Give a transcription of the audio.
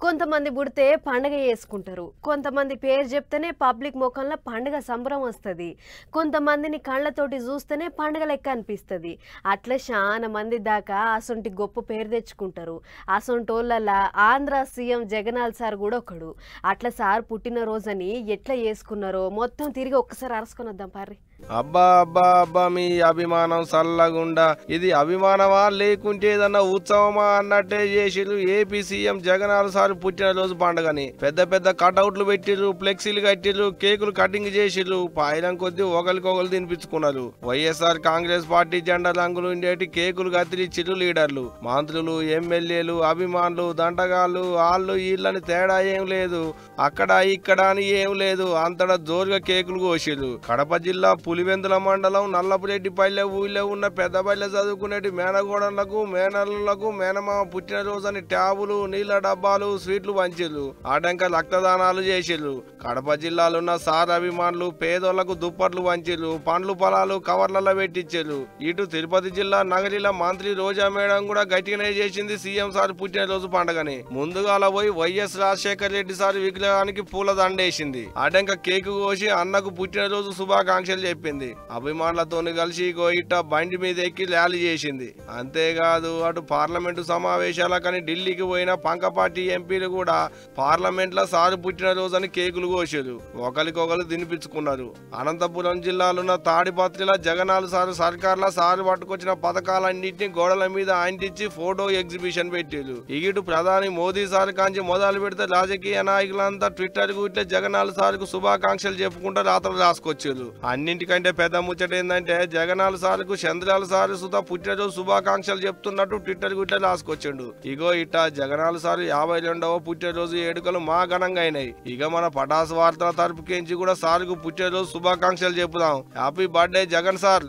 కొంతమంది పుడితే పండగ చేసుకుంటారు. కొంతమంది పేరు చెప్తేనే పబ్లిక్ మొఖంలో పండగ సంబరం వస్తది. కొంతమందిని కళ్ళతోటి చూస్తేనే పండగ లెక్క అనిపిస్తది. అట్లా చాలా మంది దాకా అసొంటి గొప్ప పేరు తెచ్చుకుంటారు. అసొంటోళ్ళలా ఆంధ్ర సీఎం జగనాల్ సార్ కూడా ఒకడు. అట్లా సార్ పుట్టినరోజని ఎట్లా చేసుకున్నారో మొత్తం తిరిగి ఒక్కసారి అరసుకొని వద్దాం పార్రి. అబ్బా అబ్బా అబ్బా మీ అభిమానం సల్లగుండా ఇది అభిమానమా లేకుంటే ఏదన్నా ఉత్సవమా అన్నట్టే చేసిరు ఏపీ సీఎం జగనాల్ సార్ పుట్టినరోజు పండుగని. పెద్ద పెద్ద కటౌట్లు పెట్టిర్రు, ఫ్లెక్సీలు కట్టిర్రు, కేకులు కటింగ్ చేసిర్రు, పాయలం కొద్ది ఒకరికొకరు తినిపించుకున్నారు. వైఎస్ఆర్ కాంగ్రెస్ పార్టీ జెండా రంగులు ఉండేటి కేకులు కత్తిరిచ్చిర్రు లీడర్లు, మంత్రులు, ఎమ్మెల్యేలు, అభిమానులు, దండగాళ్ళు, వాళ్ళు వీళ్ళని తేడా ఏం లేదు. అక్కడ ఇక్కడ అని ఏం లేదు, అంతటా జోరుగా కేకులు కోసిర్రు. కడప జిల్లా పులివెందుల మండలం నల్లపురెడ్డిపల్లె ఊళ్ళో ఉన్న పెద్దపల్లె చదువుకునేటి మేనగోడలకు, మేనల్లులకు మేనమామ పుట్టినరోజు అని ట్యాబులు, నీళ్ల డబ్బాలు, స్వీట్లు పంచిర్రు. ఆటంక రక్తదానాలు చేసిర్రు. కడప జిల్లాలో ఉన్న సార్ అభిమానులు పేదోళ్లకు దుప్పట్లు పంచిర్రు, పండ్లు పొలాలు కవర్లలో పెట్టించారు. ఇటు తిరుపతి జిల్లా నగరిలో మంత్రి రోజా మేడం కూడా గట్టిగానే చేసింది సీఎం సార్ పుట్టినరోజు పండుగని. ముందుగా పోయి వైఎస్ రాజశేఖర రెడ్డి సార్ విగ్రహానికి పూల దండేసింది. ఆటంక కేకు కోసి అన్నకు పుట్టినరోజు శుభాకాంక్షలు చెప్పింది. అభిమానులతో కలిసి ఇట్ట బండి మీద ఎక్కి ర్యాలీ చేసింది. అంతేకాదు అటు పార్లమెంటు సమావేశాలకని ఢిల్లీకి పోయిన పంక పార్టీ ఎంపీలు కూడా పార్లమెంట్ లో సారు పుట్టినరోజు అని కేకులు కోసారు, ఒకరికొకరు తినిపించుకున్నారు. అనంతపురం జిల్లాలో తాడిపత్రిలో జగనాల్ సారు సర్కార్ల సారు పట్టుకొచ్చిన పథకాలన్నింటినీ గోడల మీద అంటించి ఫోటో ఎగ్జిబిషన్ పెట్టారు. ఇటు ప్రధాని మోదీ సార్ కాంచి మొదలు పెడితే రాజకీయ నాయకులంతా ట్విట్టర్ కు ఇట్లా జగనాల్ సార్కు శుభాకాంక్షలు చెప్పుకుంటూ రాత్రులు రాసుకొచ్చారు. అన్నింటికంటే పెద్ద ముచ్చట ఏంటంటే జగనాల్ సార్కు చంద్రాల సార్ సుధా పుట్టినరోజు శుభాకాంక్షలు చెప్తున్నట్టు ట్విట్టర్ కు ఇట్లా రాసుకొచ్చాడు. ఇగో ఇట్ట జగనాల్ సార్ 52వ పుట్టినరోజు వేడుకలు మా ఘనంగా అయినాయి. ఇక మన పటాసు వార్తల తరపుకించి కూడా సార్కు పుట్టినరోజు శుభాకాంక్షలు చెప్పుదాం. Happy birthday Jagan sir.